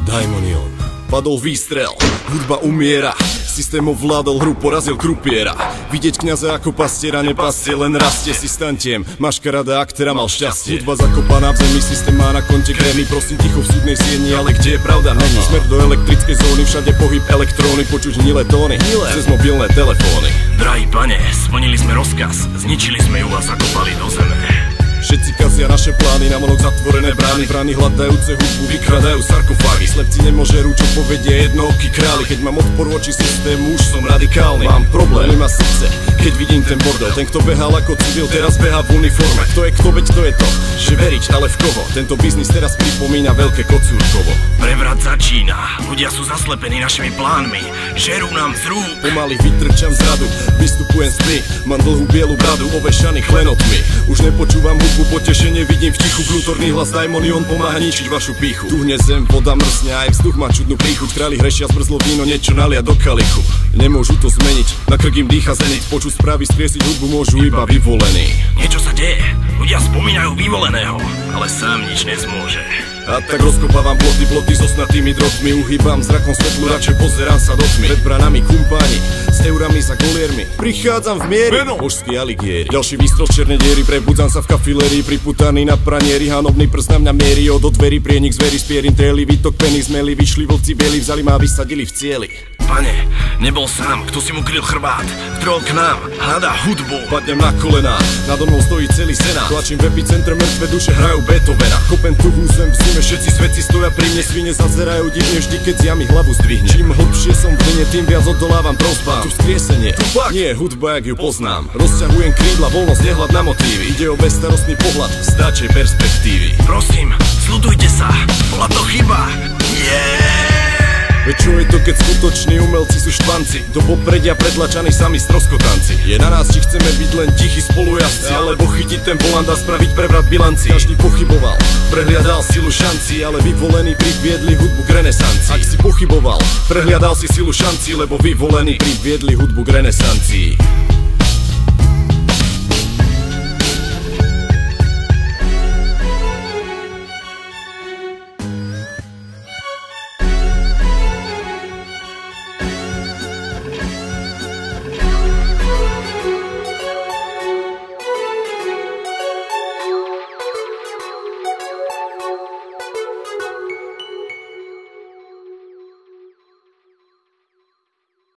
Daimonion. Padol výstrel, hudba umiera. Systém ovládol hru, porazil krupiera. Vidieť kňaza ako pastiera, nepastie, len rastie. Si stantiem, maškarada aktéra mal šťastie. Hudba zakopaná v zemi, systém má na konte krémy. Prosím ticho v súdnej sieni, ale kde je pravda není. Smer do elektrickej zóny, všade pohyb elektróny. Počuť hnilé tóny, cez mobilné telefóny. Drahý pane, splnili sme rozkaz, zničili sme ju a zakopali do zeme. Všetci kazia naše plány, na monok zatvorené brány. Brány hľadajúce hudbu, vykradajú sarkofágy. Slepci nemôže rúčo povedie jednooky králi. Keď mám odpor voči systému, už som radikálny. Mám problém, nemá srdce, keď vidím ten bordel. Ten, kto behal ako civil, teraz behá v uniforme. Kto je kto, veď to je to, že veriť, ale v koho? Tento biznis teraz pripomína veľké kocúrkovo. Prevrat začína, ľudia sú zaslepení našimi plánmi. Žerú nám zrú. Pomaly vytrčam z radu, vystupujem z tmy. Mám dlhú bielu bradu, ovešaný klenotmi. Už nepočúvam hudbu, potešenie vidím v tichu. Vnútorný hlas Daimonion pomáha ničiť vašu píchu. Tuhne zem, voda mrzne, aj vzduch má čudnú príchuť. Králi hrešia, zmrzlo víno, niečo nalia do kalichu. Nemôžu to zmeniť, na krk im dýcha zenit. Počuť správy, skriesiť hudbu môžu iba vyvolení. Niečo sa deje, ľudia spomínajú vyvoleného, ale sám nič nezmôže. A tak rozkopávam ploty so snatými drotmi. Uhýbam zrakom svetlu, radšej pozerám sa do tmy. Pred branami kumpáni, s eurami za goliermi. Prichádzam v miery, božský aligieri. Ďalší výstrel z černej diery, prebudzam sa v kafilérii. Priputaný na pranieri, hanobný prst na mňa mierí. Od dverí prienik zverí, spierin tréli, výtok peny zmeli. Vyšli vlci bieli, vzali ma a vysadili v cieli. Pane, nebol sám, kto si mu kryl chrbát. Vtrol k nám, hľadá hudbu. Padnem na kolená, nado mnou stojí celý senát. Tlačím v epicentre, mŕtve duše hrajú Beethovena. Kopem tuhú zem v zime, všetci svetci stoja pri mne. Svine zazerajú divne vždy, keď ja mi hlavu zdvihne. Čím hlbšie som v dne, tým viac odolávam prosbám. Tu vzkriesenie, nie je hudba, jak ju poznám. Rozťahujem krídla, voľnosť, nehľad na motívy. Ide o bezstarostný pohľad, vstáčej perspektívy. Prosím, zľudujte sa, bola to chyba. Veď čo je to, keď skutoční umelci sú štvanci? Do popredia pretlačaní sami stroskotanci. Je na nás, či chceme byť len tichí spolujazdci, alebo chytiť ten volant a spraviť prevrat bilanci. Každý pochyboval, prehliadal silu šanci, ale vyvolení priviedli hudbu k renesancii. Ak si pochyboval, prehliadal si silu šanci, lebo vyvolení priviedli hudbu k renesancii.